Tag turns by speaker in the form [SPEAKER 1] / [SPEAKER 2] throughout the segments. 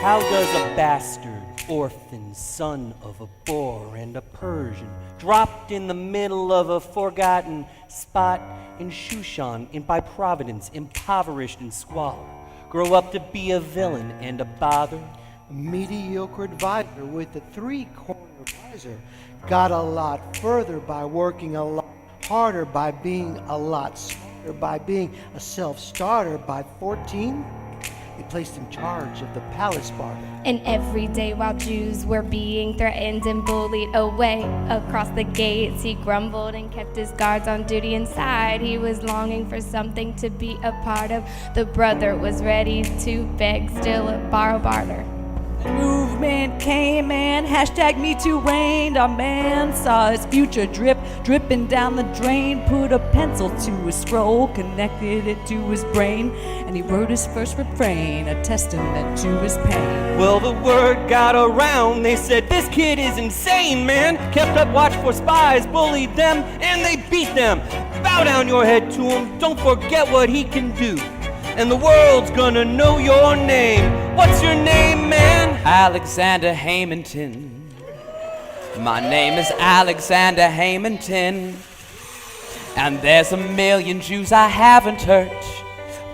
[SPEAKER 1] How does a bastard, orphan, son of a boar and a Persian, dropped in the middle of a forgotten spot in Shushan, by Providence, impoverished and squalor, grow up to be a villain and a bother?
[SPEAKER 2] A mediocre advisor with a three-corner visor got a lot further by working a lot harder, by being a lot smarter, by being a self-starter. By 14, they placed in charge of the palace barter.
[SPEAKER 3] And every day while Jews were being threatened and bullied away across the gates, he grumbled and kept his guards on duty inside. He was longing for something to be a part of. The brother was ready to beg, still borrow barter.
[SPEAKER 4] Movement came and hashtag #MeToo reigned. Our man saw his future dripping down the drain. Put a pencil to his scroll, connected it to his brain, and he wrote his first refrain, a testament to his pain.
[SPEAKER 1] Well, the word got around, they said, this kid is insane, man. Kept up watch for spies, bullied them, and they beat them. Bow down your head to him, don't forget what he can do. And the world's gonna know your name. What's your name, man?
[SPEAKER 5] Alexander Hamanton. My name is Alexander Hamanton. And there's a million Jews I haven't hurt.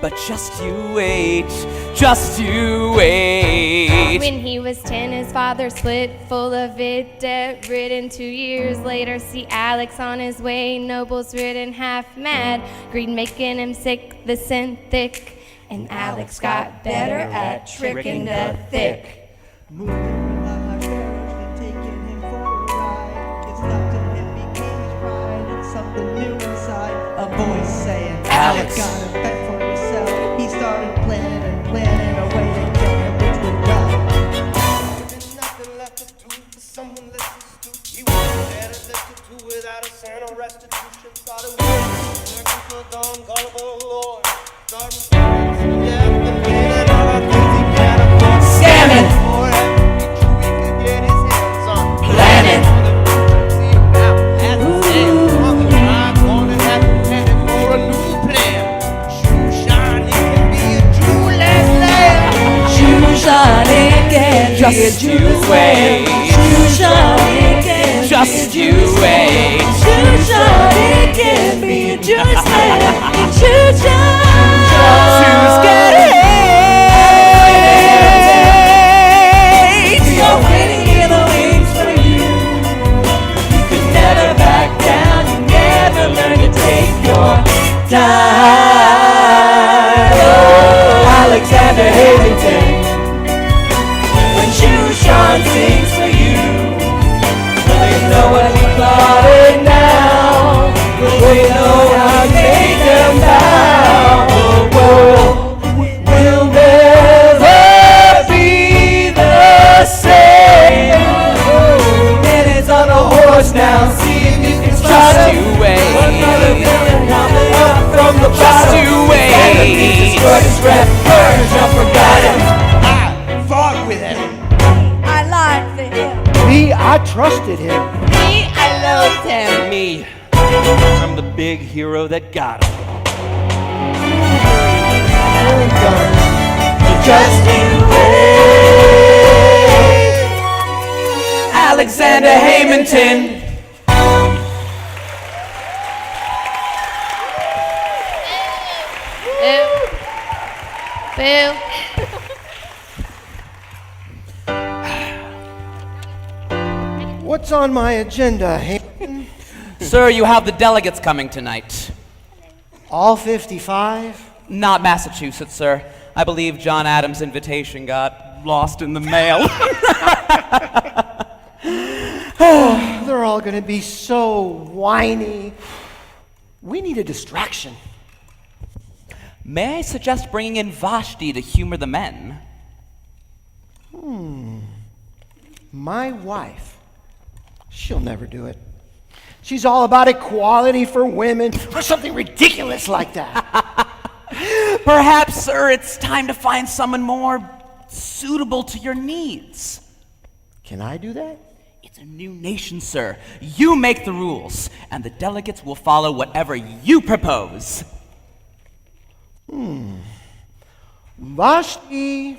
[SPEAKER 5] But just you wait, just you wait.
[SPEAKER 3] When he was 10, his father split, full of it, debt-ridden. 2 years later, see Alex on his way, nobles ridden, half mad, greed making him sick, the sin thick, and Alex got better at tricking the thick.
[SPEAKER 6] Moving without my courage, then taking him for a ride. It stopped in him, became his pride, and something new inside. A voice saying,
[SPEAKER 5] Alex,
[SPEAKER 6] gotta bet for yourself. He started planning and planning a way to get him rich with wealth.
[SPEAKER 7] There's nothing left to do for someone less astute. He wasn't there to live to do without a sign of restitution. Thought it was lurking for dawn, gullible Lord. Starting from death and pain and all the things he can't afford.
[SPEAKER 5] Scamming!
[SPEAKER 7] For every true he could get his hands on.
[SPEAKER 5] Planning!
[SPEAKER 7] See him now, as a man. On the drive, gonna have to headed for a new plan. Shushan, it can be a Jew-less land.
[SPEAKER 4] Shushan, it can be a
[SPEAKER 5] Just you
[SPEAKER 4] Jewish
[SPEAKER 5] wait.
[SPEAKER 4] land. Shushan, it can
[SPEAKER 5] Just
[SPEAKER 4] be a
[SPEAKER 5] you
[SPEAKER 4] Jewish
[SPEAKER 5] wait.
[SPEAKER 4] land. Shushan, it can be a Jewish land. Shushan.
[SPEAKER 5] Jews get hate.
[SPEAKER 4] You're waiting in the wings for you. You could never back down. You never learn to take your time. Oh, Alexander Hamanton. When Shushan sings for you, will they know what we got it now? Will they know how to make them bow? The world will never be the same. Man is on a horse now. See if you can spot
[SPEAKER 5] Just
[SPEAKER 4] him.
[SPEAKER 5] you wait.
[SPEAKER 4] Another villain coming up from the
[SPEAKER 5] Just
[SPEAKER 4] bottom.
[SPEAKER 5] you wait.
[SPEAKER 4] Destroyed his rep. Purge, I forgot him.
[SPEAKER 7] I fought with him.
[SPEAKER 4] I lied for him.
[SPEAKER 2] Me, I trusted him.
[SPEAKER 4] Me, I loved him.
[SPEAKER 1] Me. I'm the big hero that got him.
[SPEAKER 4] Just you wait.
[SPEAKER 5] Alexander Hamanton.
[SPEAKER 3] Boo.
[SPEAKER 2] What's on my agenda, Hamanton?
[SPEAKER 5] Sir, you have the delegates coming tonight.
[SPEAKER 2] All 55?
[SPEAKER 5] Not Massachusetts, sir. I believe John Adams' invitation got lost in the mail.
[SPEAKER 2] They're all gonna be so whiny. We need a distraction.
[SPEAKER 5] May I suggest bringing in Vashti to humor the men?
[SPEAKER 2] My wife, she'll never do it. She's all about equality for women or something ridiculous like that.
[SPEAKER 5] Perhaps, sir, it's time to find someone more suitable to your needs.
[SPEAKER 2] Can I do that?
[SPEAKER 5] It's a new nation, sir. You make the rules, and the delegates will follow whatever you propose.
[SPEAKER 2] Vashti,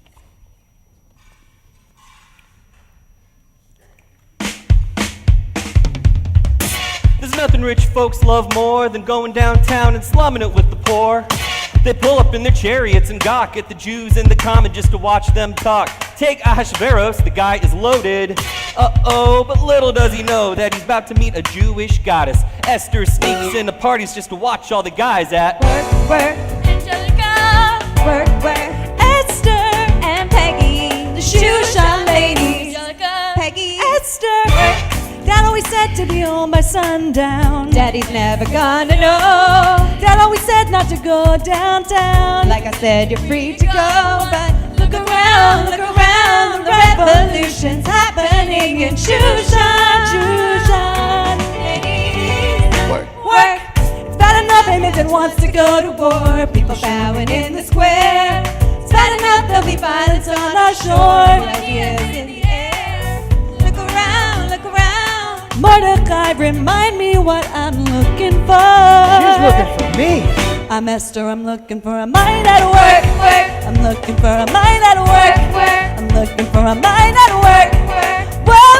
[SPEAKER 1] nothing rich folks love more than going downtown and slumming it with the poor. They pull up in their chariots and gawk at the Jews in the common just to watch them talk. Take Ahasuerus, the guy is loaded. Uh-oh, but little does he know that he's about to meet a Jewish goddess. Esther sneaks into parties just to watch all the guys at
[SPEAKER 8] Work,
[SPEAKER 3] Angelica,
[SPEAKER 8] Esther and Peggy, the Shushan ladies.
[SPEAKER 3] Angelica,
[SPEAKER 8] Peggy, Esther. Dad always said to be home by sundown. Daddy's never gonna know. Dad always said not to go downtown. Like I said, you're free to go, but look around, the revolution's happening in Shushan. Work. It's bad enough Hamanton wants to go to war. People bowing in the square. It's bad enough there'll be violence on our shore. Ideas in the air. Look around. Mordecai, remind me what I'm looking for.
[SPEAKER 2] She's looking for me.
[SPEAKER 8] I'm Esther, I'm looking for a mind at work. I'm looking for a mind at work. I'm looking for a mind at work. Work.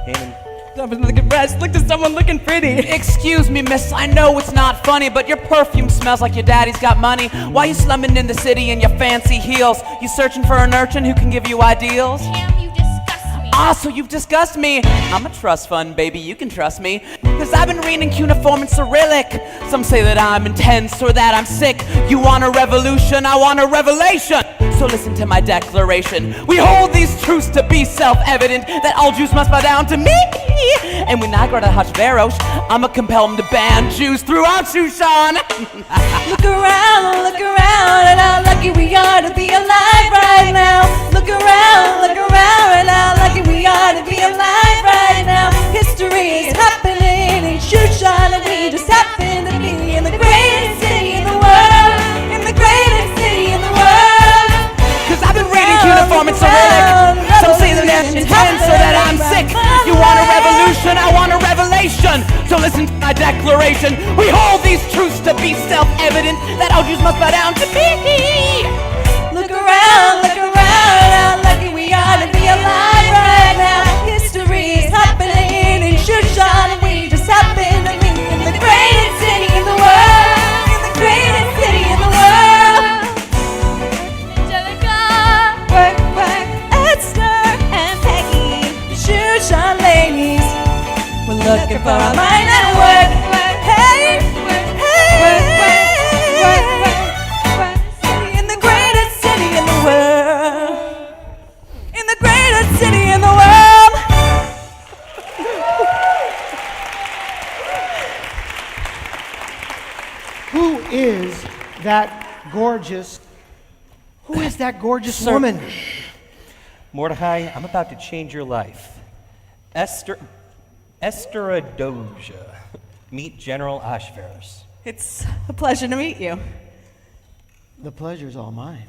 [SPEAKER 1] Haman.
[SPEAKER 8] Someone looking fresh, look to someone looking pretty.
[SPEAKER 5] Excuse me, miss, I know it's not funny, but your perfume smells like your daddy's got money. Why you slumming in the city in your fancy heels? You searching for an urchin who can give you ideals?
[SPEAKER 3] Cam, you disgust me.
[SPEAKER 5] Ah, so you've discussed me. I'm a trust fund, baby, you can trust me. Cause I've been reading cuneiform and Cyrillic. Some say that I'm intense or that I'm sick. You want a revolution, I want a revelation. So listen to my declaration. We hold these truths to be self-evident, that all Jews must bow down to me. And when I go to Hashverosh, I'ma compel them to ban Jews throughout Shushan.
[SPEAKER 8] Look around, and how lucky we are to be alive right now. Look around, and how lucky we are to be alive right now. History is happening in Shushan, and we just happen to be in the greatest city in the world. In the greatest city in the world.
[SPEAKER 5] Cause I've been reading cuneiform and Cyrillic. Some say that I'm intense or that I'm sick. You want a revolution, I want a revelation. So listen to my declaration. We hold these truths to be self-evident, that all Jews must bow down to me.
[SPEAKER 8] Look around, how lucky we are to be alive right now. History is happening in Shushan, and we just happen to be in the greatest city in the world. In the greatest city in the world.
[SPEAKER 3] Angelica,
[SPEAKER 8] Work, Esther and Peggy, the Shushan ladies. We're looking for a mind at work. Hey, in the greatest city in the world. In the greatest city in the world.
[SPEAKER 2] Who is that gorgeous? Who is that gorgeous woman?
[SPEAKER 1] Mordecai, I'm about to change your life. Esther Adoja. Meet General Ahasuerus.
[SPEAKER 8] It's a pleasure to meet you.
[SPEAKER 2] The pleasure's all mine.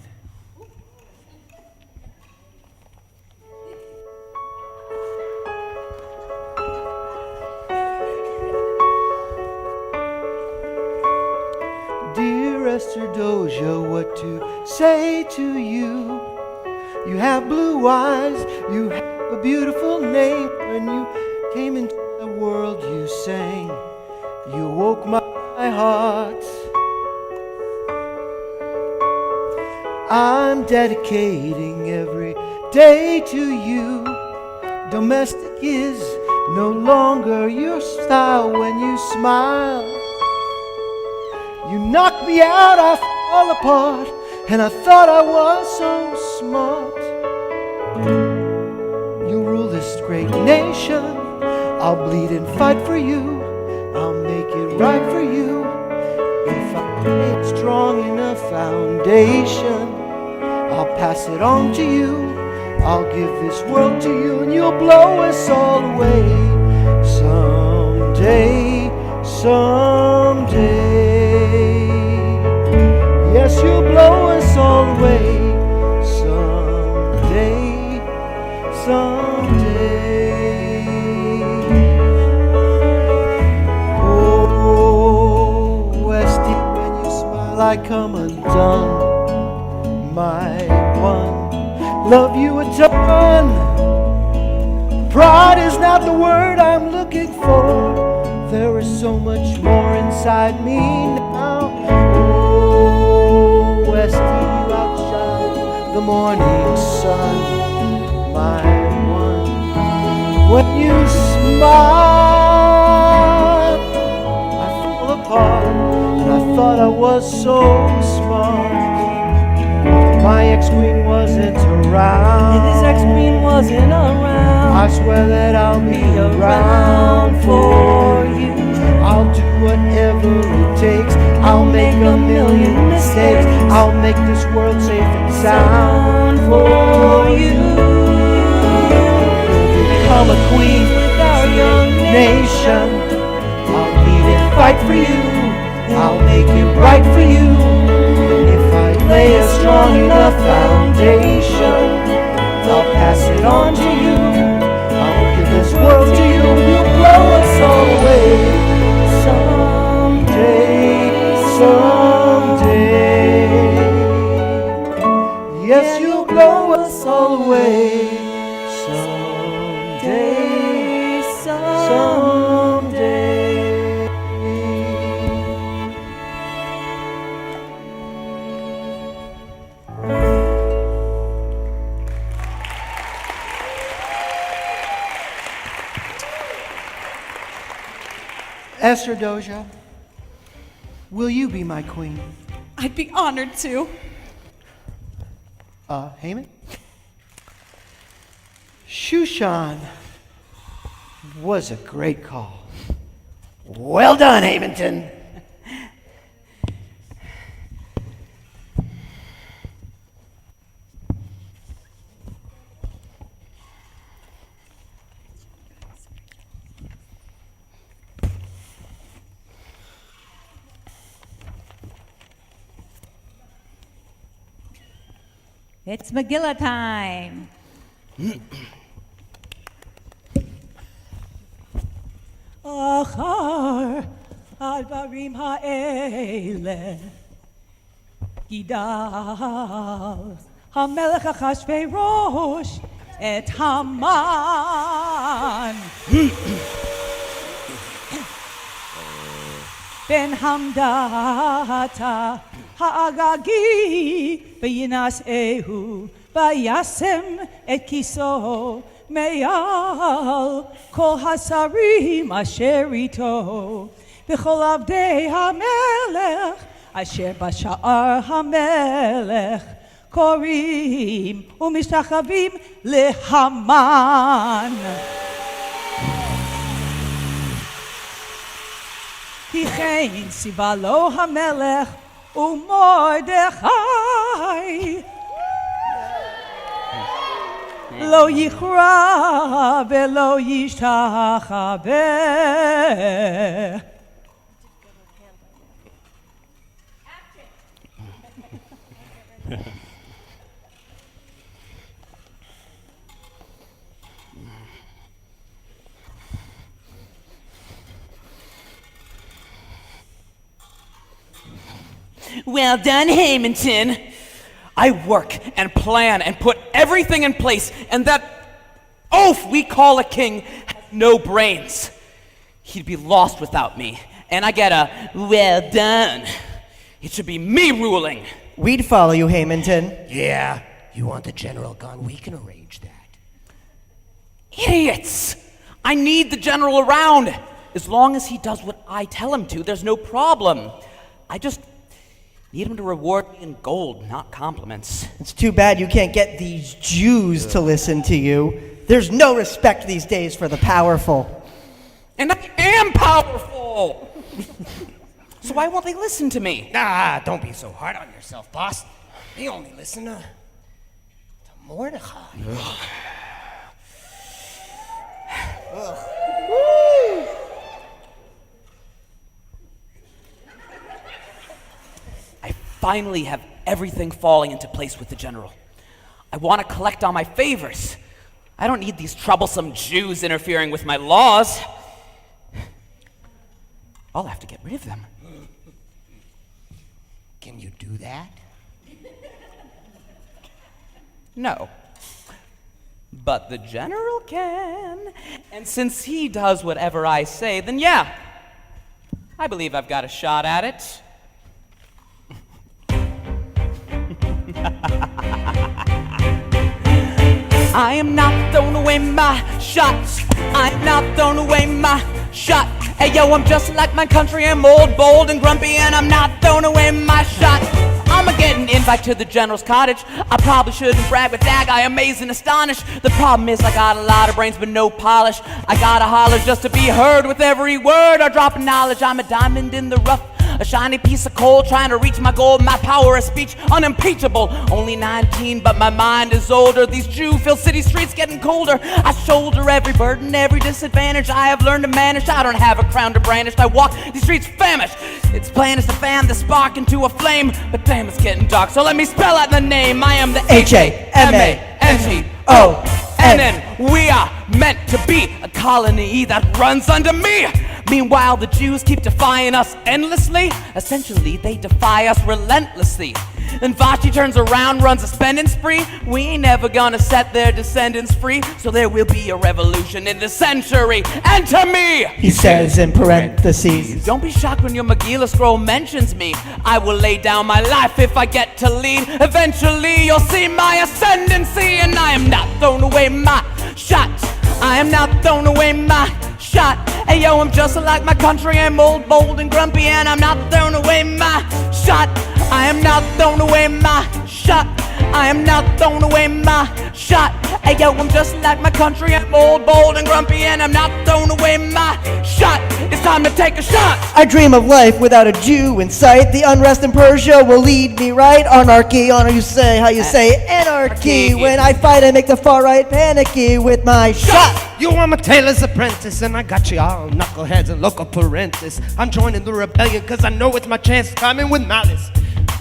[SPEAKER 2] Dear Esther Doja, what to say to you? You have blue eyes, you have a beautiful name. When you came into the world, you sang. You woke my heart. I'm dedicating every day to you. Domestic is no longer your style. When you smile, you knock me out, I fall apart. And I thought I was so smart. You rule this great nation. I'll bleed and fight for you. I'll make it right for you. If I make strong enough foundation, I'll pass it on to you. I'll give this world to you, and you'll blow us all away. Someday, someday. Yes, you'll blow us all away. Someday, someday. Oh, Westy, when you smile, I come undone. My one, love you a ton. not the word I'm looking for. There is so much more inside me now. Oh, west you outshine the morning sun, my one. When you smile, I fall apart, and I thought I was so smart. My ex-queen wasn't around.
[SPEAKER 4] And his ex-queen wasn't around.
[SPEAKER 2] I swear that I'll be around for you. I'll do whatever it takes. I'll make a million mistakes. I'll make this world safe and sound for you. Become a queen with our young nation. I'll lead and fight for you. I'll make it right for you. If I lay a strong enough foundation, I'll pass it on to you. I'll give this world to you. You'll blow us all away someday, someday. Yes, you'll blow us all away someday, someday. Esther Doja, will you be my queen?
[SPEAKER 8] I'd be honored to.
[SPEAKER 2] Haman? Shushan was a great call. Well done, Hamanton.
[SPEAKER 8] It's Megillah time.
[SPEAKER 9] Achar advarim ha'ele Gidal HaMelech Achashverosh et Haman Ben Hamdata Ha'agagi V'yinas'ehu V'yasem et kiso Me'al Kol hasarim asher ito V'chol avdei hamelech Asher b'sha'ar hamelech Korim u'mishtachavim leHaman Hichein sivalo hamelech u'mordechai Lo yichra ve'lo yishtachaveh
[SPEAKER 5] Well done, Hamanton. I work and plan and put everything in place, and that oaf we call a king has no brains. He'd be lost without me, and I get a well done. It should be me ruling.
[SPEAKER 10] We'd follow you, Hamanton.
[SPEAKER 7] Yeah, you want the general gone? We can arrange that.
[SPEAKER 5] Idiots! I need the general around. As long as he does what I tell him to, there's no problem. I just need him to reward me in gold, not compliments.
[SPEAKER 10] It's too bad you can't get these Jews to listen to you. There's no respect these days for the powerful.
[SPEAKER 5] And I am powerful! So why won't they listen to me?
[SPEAKER 7] Nah, don't be so hard on yourself, boss. They only listen to Mordechai.
[SPEAKER 5] I finally have everything falling into place with the general. I want to collect all my favors. I don't need these troublesome Jews interfering with my laws. I'll have to get rid of them.
[SPEAKER 7] Can you do that?
[SPEAKER 5] No. But the general can. And since he does whatever I say, then yeah, I believe I've got a shot at it. I am not throwing away my shots. I am not throwing away my shot. Hey yo, I'm just like my country. I'm old, bold, and grumpy, and I'm not throwing away my shot. I'ma get an invite to the general's cottage. I probably shouldn't brag, but dag, I amaze and astonish. The problem is I got a lot of brains but no polish. I gotta holler just to be heard with every word or drop of knowledge. I'm a diamond in the rough, a shiny piece of coal, trying to reach my goal. My power of speech unimpeachable. Only 19, but my mind is older. These Jew-filled city streets getting colder. I shoulder every burden, every disadvantage I have learned to manage. I don't have a crown to brandish. I walk these streets famished. It's plain as to fan the spark into a flame. But damn, it's getting dark, so let me spell out the name. I am the Hamanton. We are meant to be a colony that runs under me. Meanwhile, the Jews keep defying us endlessly. Essentially, they defy us relentlessly. Then Vashti turns around, runs a spending spree. We ain't never gonna set their descendants free. So there will be a revolution in this century. Enter me!
[SPEAKER 10] He says in parentheses.
[SPEAKER 5] Don't be shocked when your Megillah scroll mentions me. I will lay down my life if I get to lead. Eventually, you'll see my ascendancy. And I am not throwing away my shot. I am not throwing away my shot. Hey yo, I'm just like my country. I'm old, bold, and grumpy, and I'm not throwing away my shot. I am not throwing away my shot. I am not throwing away my shot. Hey yo, I'm just like my country. I'm old, bold, and grumpy, and I'm not throwing away my shot. It's time to take a shot.
[SPEAKER 10] I dream of life without a Jew in sight. The unrest in Persia will lead me right. Anarchy, how you say anarchy. When I fight, I make the far right panicky with my shot.
[SPEAKER 7] You are my tailor's apprentice, and I got you all knuckleheads and local parentis. I'm joining the rebellion, cause I know it's my chance, coming with malice.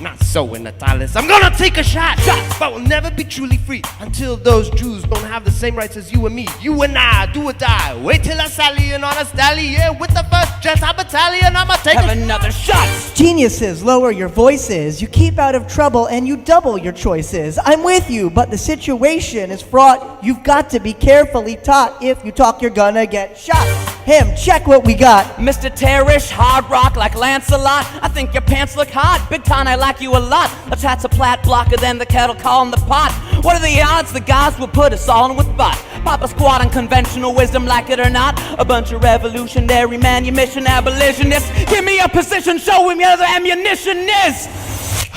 [SPEAKER 7] Not so in Natalis. I'm gonna take a shot, but we'll never be truly free until those Jews don't have the same rights as you and me. You and I, do or die. Wait till I sally in on a stallion, yeah, with the 1st Gentile Battalion. I'ma take
[SPEAKER 5] another shot.
[SPEAKER 10] Geniuses, lower your voices. You keep out of trouble and you double your choices. I'm with you, but the situation is fraught. You've got to be carefully taught. If you talk, you're gonna get shot. Him, check what we got.
[SPEAKER 5] Mr. Terrorish, hard rock like Lancelot. I think your pants look hot. Big time, I like you a lot. A chat's a plat blocker, then the kettle calling the pot. What are the odds the gods will put us all in with bot? Papa squat on conventional wisdom, like it or not. A bunch of revolutionary manumission abolitionists. Give me a position, show him where the ammunition is.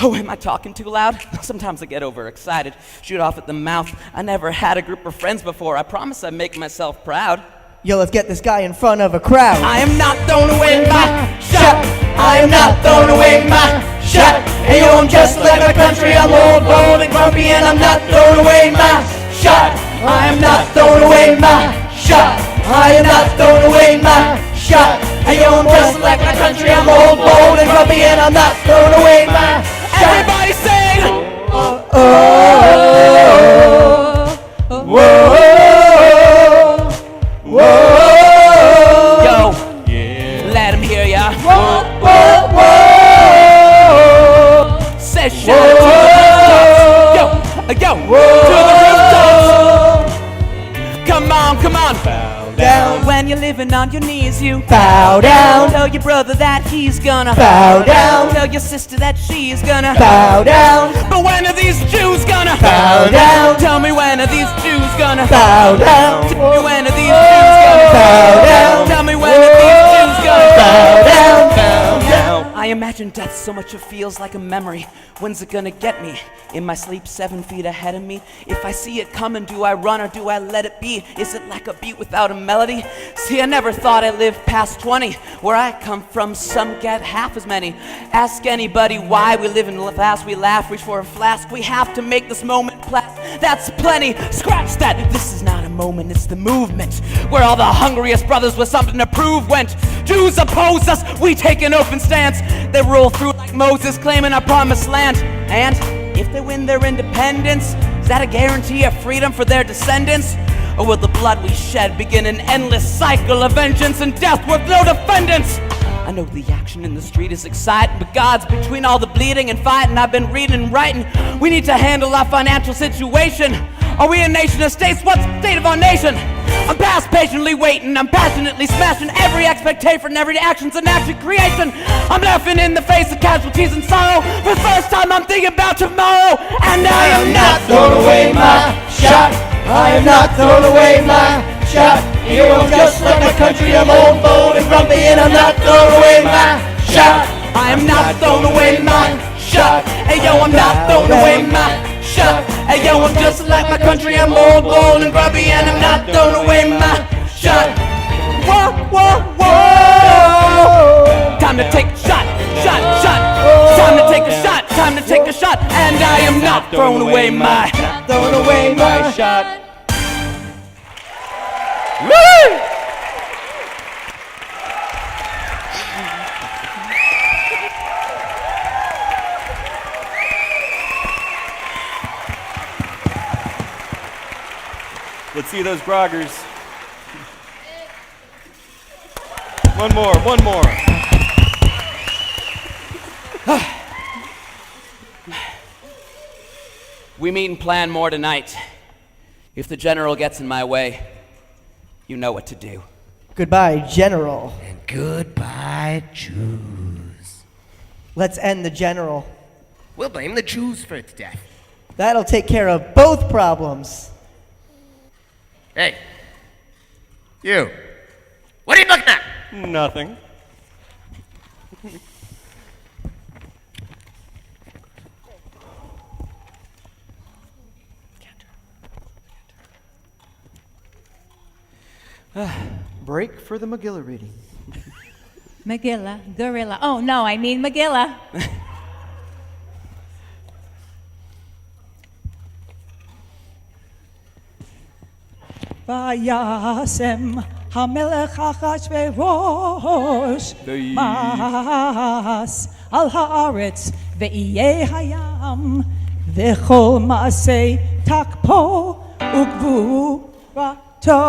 [SPEAKER 5] Oh, am I talking too loud? Sometimes I get overexcited, shoot off at the mouth. I never had a group of friends before. I promise I'd make myself proud.
[SPEAKER 10] Yo, let's get this guy in front of a crowd.
[SPEAKER 5] I am not throwing away my shot. I am not throwing away my shot. Hey yo, I'm just like my country. I'm old, bold, and grumpy, and I'm not throwing away my shot. I am not throwing away my shot. I am not throwing away my shot. Hey yo, I'm just like my country. I'm old, bold, and grumpy, and I'm not throwing away my shot. Everybody sing! Oh, oh, oh, whoa. Whoa! Yo, let him hear ya. Whoa, whoa, whoa! Say shout to the rooftops. Yo, to the rooftops. Come on, come on. Bow down. When you're living on your knees, you
[SPEAKER 10] bow down.
[SPEAKER 5] Tell your brother that he's gonna
[SPEAKER 10] bow down.
[SPEAKER 5] Tell your sister that she's gonna
[SPEAKER 10] bow down.
[SPEAKER 5] But when are these Jews gonna
[SPEAKER 10] bow down?
[SPEAKER 5] Tell me when are these Jews gonna
[SPEAKER 10] bow down?
[SPEAKER 5] Tell me when are these Jews gonna
[SPEAKER 10] bow down?
[SPEAKER 5] Tell me when are these Jews gonna
[SPEAKER 10] bow down?
[SPEAKER 5] Bow down. I imagine death so much it feels like a memory. When's it gonna get me? In my sleep 7 feet ahead of me? If I see it coming, do I run or do I let it be? Is it like a beat without a melody? See, I never thought I'd live past 20. Where I come from, some get half as many. Ask anybody why we live in the past. We laugh, reach for a flask. We have to make this moment last. That's plenty. Scratch that. This is not a moment, it's the movement. Where all the hungriest brothers with something to prove went. Jews oppose us, we take an open stance. They roll through like Moses, claiming our promised land. And if they win their independence, is that a guarantee of freedom for their descendants? Or will the blood we shed begin an endless cycle of vengeance and death with no defendants? I know the action in the street is exciting, but God's between all the bleeding and fighting. I've been reading and writing. We need to handle our financial situation. Are we a nation of states? What's the state of our nation? I'm past patiently waiting, I'm passionately smashing every expectation, every action's an action creation. I'm laughing in the face of casualties and sorrow. For the first time I'm thinking about tomorrow. And I am not
[SPEAKER 4] throwing away my shot. I am not throwing away my shot. You know, just like my country, I'm old, bold, and grumpy, and I'm not throwing away my shot.
[SPEAKER 5] I am not throwing away my shot. Hey yo, I'm not throwing away my shot. Hey yo, I'm just like my country, I'm old, bold, and grubby, and I'm not throwing away my shot. Whoa, whoa, whoa! Time to take a shot, shot, shot. Time to take a shot, time to take a shot, and I am not throwing away my
[SPEAKER 4] shot.
[SPEAKER 5] Woo!
[SPEAKER 1] Let's see those groggers. One more, one more.
[SPEAKER 5] We meet and plan more tonight. If the general gets in my way, you know what to do.
[SPEAKER 10] Goodbye, General.
[SPEAKER 7] And goodbye, Jews.
[SPEAKER 10] Let's end the General.
[SPEAKER 7] We'll blame the Jews for its death.
[SPEAKER 10] That'll take care of both problems.
[SPEAKER 7] Hey, you. What are you looking at?
[SPEAKER 1] Nothing.
[SPEAKER 2] Break for the Megillah reading.
[SPEAKER 8] Megillah, gorilla. Oh, no, I mean Megillah.
[SPEAKER 9] Vayasem Hamelech Achashverosh Mas al haaretz ve'iyeh hayam v'chol maasei takpo ugvurato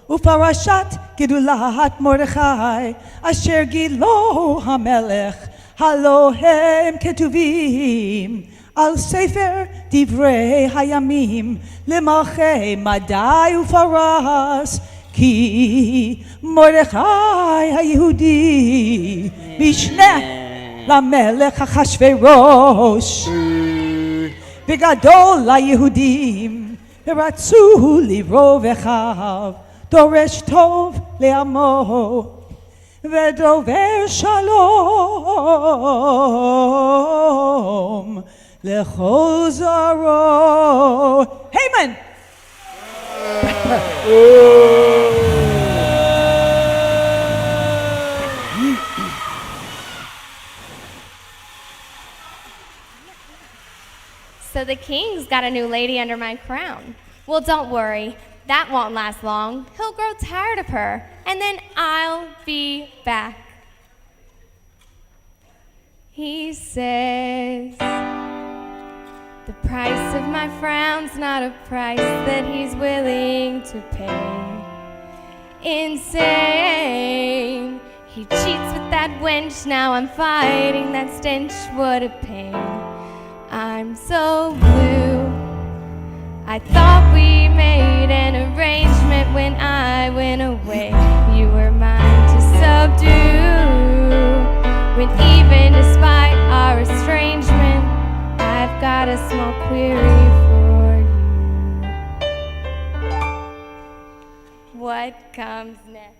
[SPEAKER 9] uparashat gedulat Mordechai asher gilo Hamelech halohem ketuvim Al Sefer Divrei Hayamim Lemachei Madai Ufaras Ki Mordechai HaYehudi Mishneh LaMelech HaChashverosh V'gadol LaYehudim V'ratzu Livro V'chav Doresh Tov Le'amo V'dover Shalom Lechol Zaro. Haman!
[SPEAKER 3] So the king's got a new lady under my crown. Well, don't worry. That won't last long. He'll grow tired of her, and then I'll be back. He says, the price of my frown's not a price that he's willing to pay. Insane. He cheats with that wench, now I'm fighting that stench, what a pain. I'm so blue. I thought we made an arrangement when I went away. You were mine to subdue. When even despite our estrangement, I've got a small query for you. What comes next?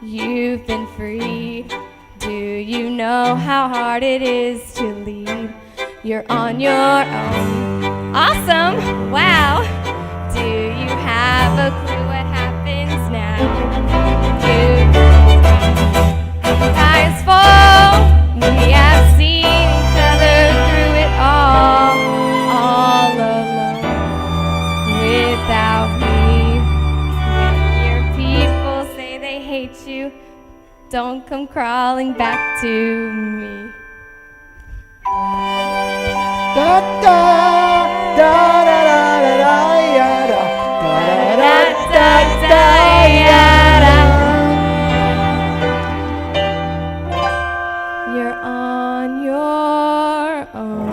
[SPEAKER 3] You've been freed. Do you know how hard it is to leave? You're on your own. Awesome! Wow! Do you have a clue what happens now? Eyes fall. We have seen each other through it all alone, without me. When your people say they hate you, don't come crawling back to me.
[SPEAKER 2] Da da da da da da da da da da da da.
[SPEAKER 3] You're on your own.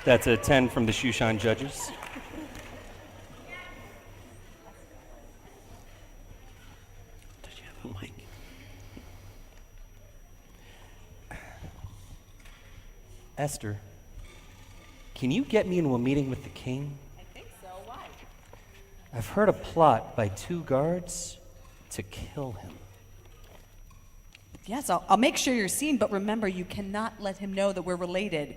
[SPEAKER 1] That's a 10 from the Shushan judges. Does she have a mic? Esther, can you get me into a meeting with the king?
[SPEAKER 8] I think so. Why?
[SPEAKER 1] I've heard a plot by 2 guards to kill him.
[SPEAKER 8] Yes, I'll make sure you're seen, but remember, you cannot let him know that we're related.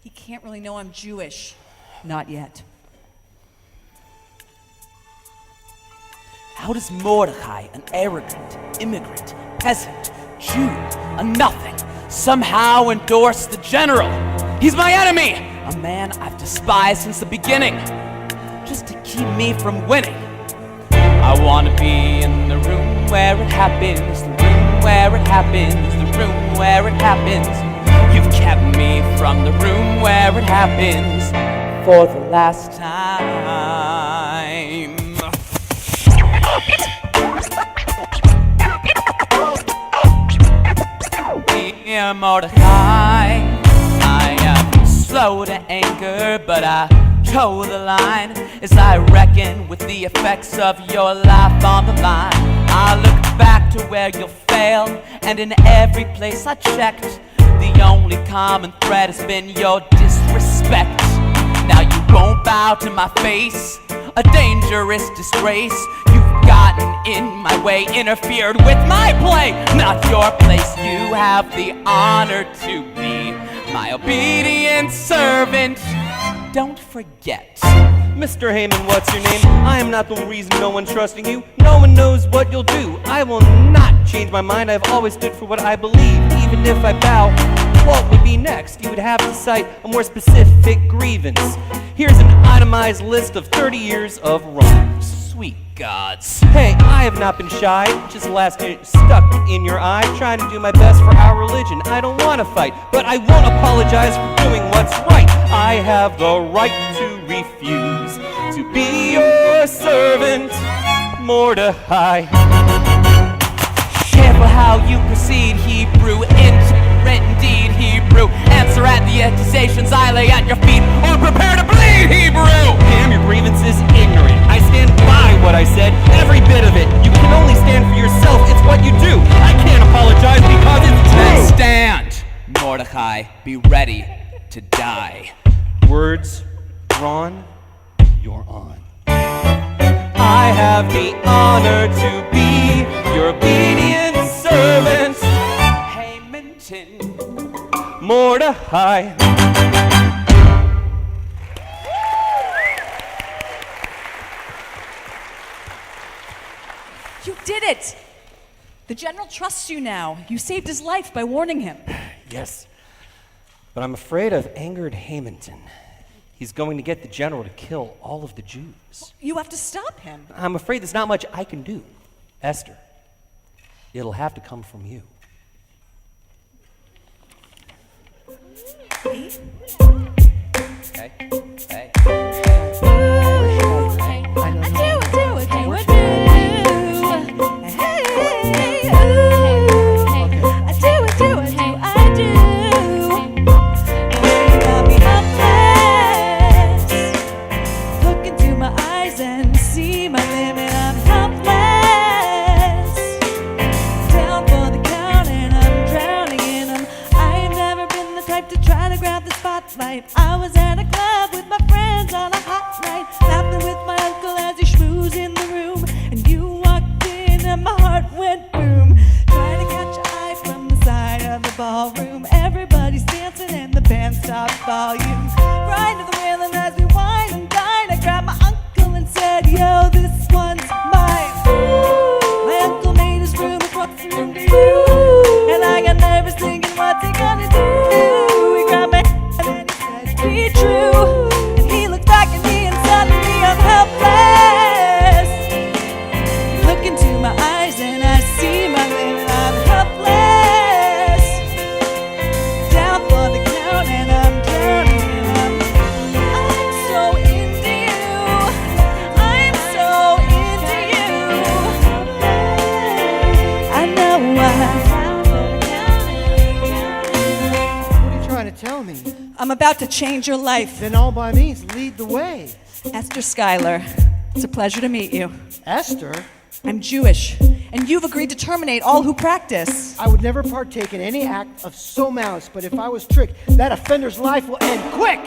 [SPEAKER 8] He can't really know I'm Jewish. Not yet.
[SPEAKER 5] How does Mordecai, an arrogant, immigrant, peasant, Jew, a nothing, somehow endorse the general? He's my enemy! A man I've despised since the beginning, just to keep me from winning. I wanna be in the room where it happens, the room where it happens, the room where it happens. You've kept me from the room where it happens for the last time. Dear Mordecai, I am slow to anger, but I toe the line as I reckon with the effects of your life on the line. I look back to where you'll fail, and in every place I checked, the only common thread has been your disrespect. Now you won't bow to my face, a dangerous disgrace. You've gotten in my way, interfered with my play. Not your place, you have the honor to be my obedient servant. Don't forget.
[SPEAKER 1] Mr. Haman, what's your name? I am not the reason no one's trusting you. No one knows what you'll do. I will not change my mind. I've always stood for what I believe. Even if I bow, what would be next? You would have to cite a more specific grievance. Here's an itemized list of 30 years of wrongs.
[SPEAKER 5] Sweet gods.
[SPEAKER 1] Hey, I have not been shy, just last minute stuck in your eye, trying to do my best for our religion. I don't want to fight, but I won't apologize for doing what's right. I have the right to refuse to be your servant, Mordecai.
[SPEAKER 5] Careful how you proceed, Hebrew, indeed, Hebrew. Answer at the accusations I lay at your feet, or prepare to bleed, Hebrew.
[SPEAKER 1] Damn, your grievance is ignorant. I stand by what I said, every bit of it. You can only stand for yourself, it's what you do. I can't apologize because it's true.
[SPEAKER 5] Stand, Mordecai, be ready to die.
[SPEAKER 1] Words drawn, you're on. I have the honor to be your obedient servant,
[SPEAKER 5] Hamanton.
[SPEAKER 1] Mordecai.
[SPEAKER 8] You did it! The general trusts you now. You saved his life by warning him.
[SPEAKER 1] Yes, but I'm afraid I've angered Hamanton. He's going to get the general to kill all of the Jews.
[SPEAKER 8] You have to stop him.
[SPEAKER 1] I'm afraid there's not much I can do. Esther, it'll have to come from you.
[SPEAKER 5] Hey. Hey.
[SPEAKER 8] I was at a club with my friends on a hot night, laughing with my uncle as he schmoozed in the room. And you walked in and my heart went boom. Trying to catch your eye from the side of the ballroom. Everybody's dancing and the band stopped volume. Right to the railing as we wine and dine. I grabbed my uncle and said, I'm about to change your life.
[SPEAKER 2] Then all by means, lead the way.
[SPEAKER 8] Esther Schuyler, it's a pleasure to meet you.
[SPEAKER 2] Esther,
[SPEAKER 8] I'm Jewish, and you've agreed to terminate all who practice.
[SPEAKER 2] I would never partake in any act of so malice, but if I was tricked, that offender's life will end quick.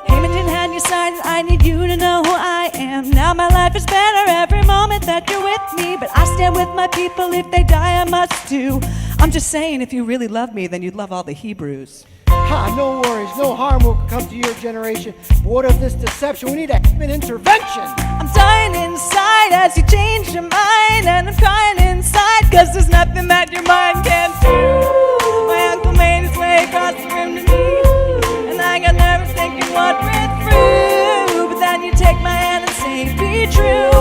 [SPEAKER 8] Hamanton had your side, and I need you to know who I am. Now my life is better every moment that you're with me, but I stand with my people. If they die, I must too. I'm just saying, if you really love me, then you'd love all the Hebrews.
[SPEAKER 2] Ha, no worries, no harm will come to your generation. But what of this deception? We need a human intervention.
[SPEAKER 8] I'm dying inside as you change your mind, and I'm crying inside, cause there's nothing that your mind can't do. My uncle made his way across the room to me, and I got nervous thinking what we're through. But then you take my hand and say, be true.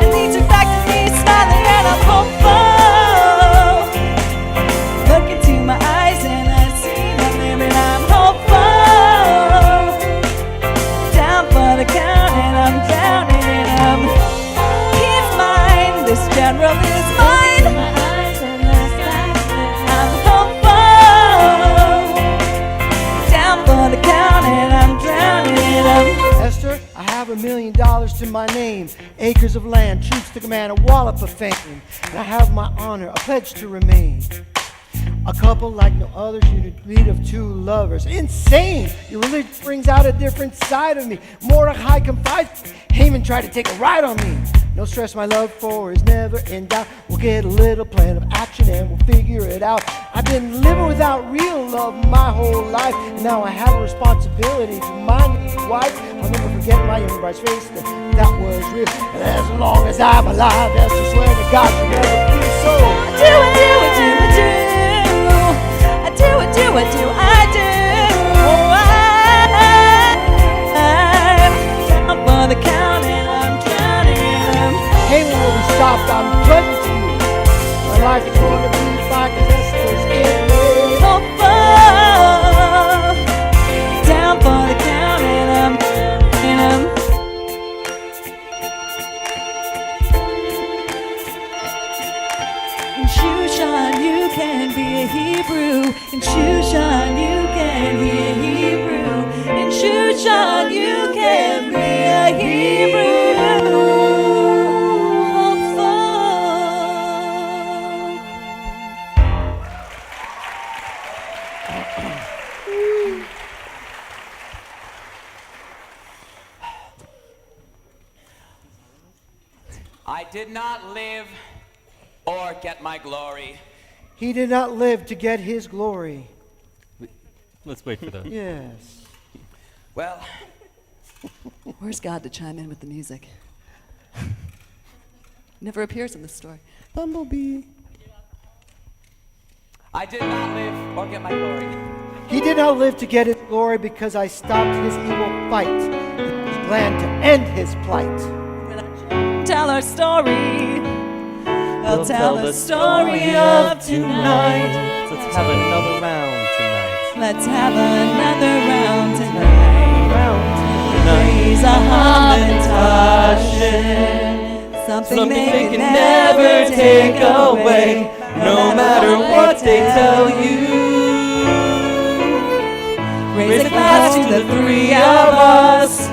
[SPEAKER 8] And he took back to me, smiling, and I'm hopeful. Look into my eyes and I see nothing, and I'm hopeful. Down for the count and I'm drowning in him. He's mine, this general is mine. I'm hopeful. Down for the count and I'm drowning in him.
[SPEAKER 2] Esther, I have $1 million to my name, acres of land, troops to command, a wallop of fame, and I have my honor, a pledge to remain. A couple like no others, you need of two lovers. Insane! Your religion brings out a different side of me. Mordecai confides. Haman tried to take a ride on me. No stress, my love for is never in doubt. We'll get a little plan of action and we'll figure it out. I've been living without real love my whole life, and now I have a responsibility to my new wife. I'll never forget my young bride's face, that was real. And as long as I'm alive, that's to swear to God you'll never be so.
[SPEAKER 8] I do. I'm down for the count and I'm drowning in him.
[SPEAKER 2] Haman will be stopped, I'm pledging to you. My life is going to be like Esther's in me.
[SPEAKER 8] Hopeful. Down for the count and I'm drowning in him. In Shushan you can be a Hebrew. In Shushan you can be a Hebrew. In Shushan you can be a Hebrew.
[SPEAKER 5] I did not live or get my glory.
[SPEAKER 2] He did not live to get his glory.
[SPEAKER 1] Let's wait for that.
[SPEAKER 2] Yes.
[SPEAKER 5] Well,
[SPEAKER 8] Where's God to chime in with the music? Never appears in this story.
[SPEAKER 2] Bumblebee.
[SPEAKER 5] I did not live or get my glory.
[SPEAKER 2] He did not live to get his glory because I stopped his evil fight. He was glad to end his plight.
[SPEAKER 8] Tell our story. We'll tell the story of tonight.
[SPEAKER 1] Let's have another round tonight.
[SPEAKER 8] Let's have another round tonight. Raise a Hamanton. Something they can never take away, no matter what they tell you. Raise a glass to the three of us.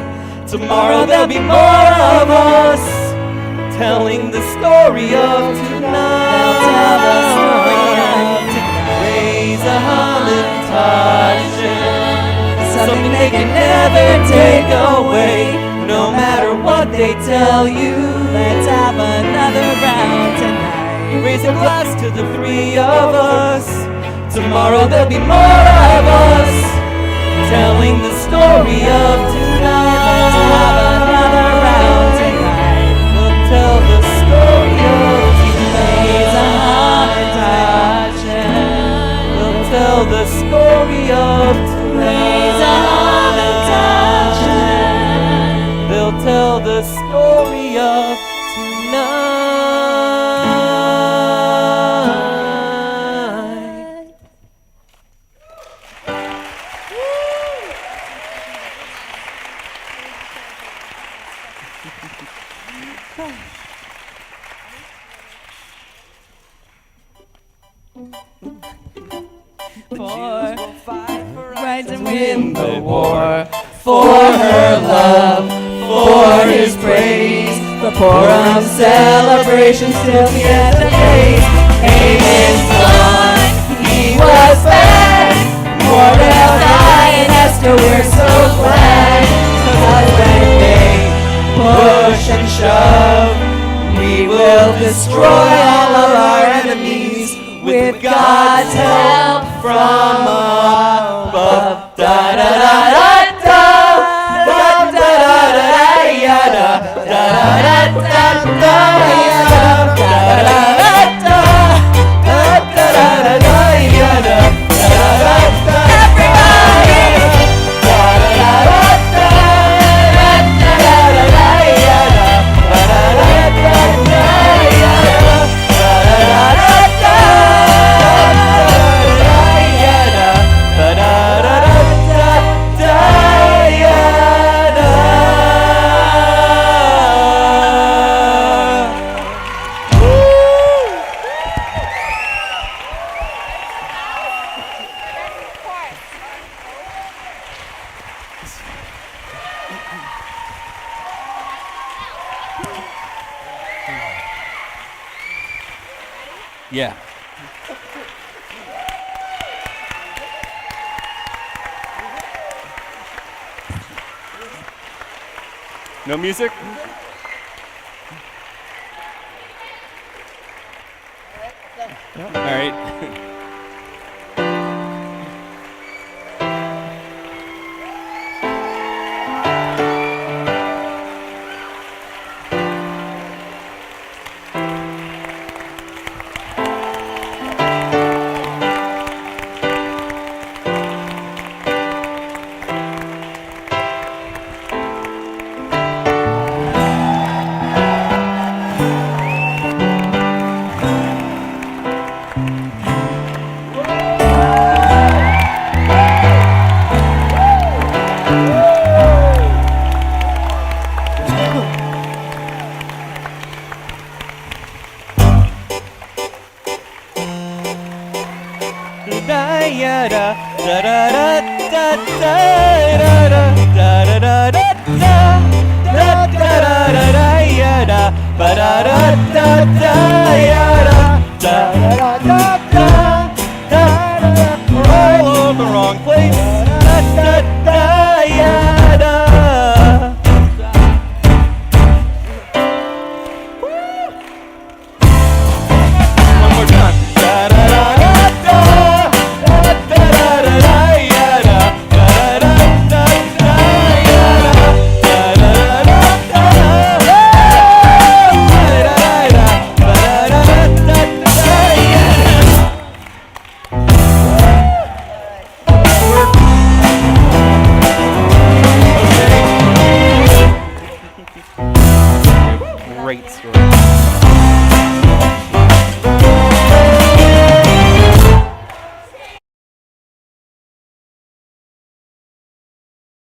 [SPEAKER 8] Tomorrow there'll be more of us,
[SPEAKER 1] Telling the story of tonight.
[SPEAKER 8] they'll tell the story of tonight.
[SPEAKER 1] Raise a Hamanton.
[SPEAKER 8] Something they can never take away,
[SPEAKER 1] No matter what they tell you.
[SPEAKER 8] let's have another round tonight.
[SPEAKER 1] Raise a glass to the three of us. Tomorrow there'll be more of us. Telling the story of tonight.
[SPEAKER 8] Let's have another round tonight.
[SPEAKER 1] We'll tell the story of
[SPEAKER 8] Raise a
[SPEAKER 1] tonight.
[SPEAKER 8] Hamanton.
[SPEAKER 1] We'll tell the story of
[SPEAKER 8] Raise a
[SPEAKER 1] tonight. They'll tell the story of tonight.
[SPEAKER 8] For fight to win the war. For her love, for his praise, the Purim celebration still gets a face. Haman's son, he was bad. Mordecai and Esther, we're so glad. 'Cause when they push and shove, we will destroy all of our enemies with God's help from above. Da da da da da da da da da yada da da da da yada da da da da da da da yada da da da. Everybody, da da da da da da da yada da da da da yada da da da da yada da da da da yada.
[SPEAKER 1] Yeah. No music? All right. Da da da da da da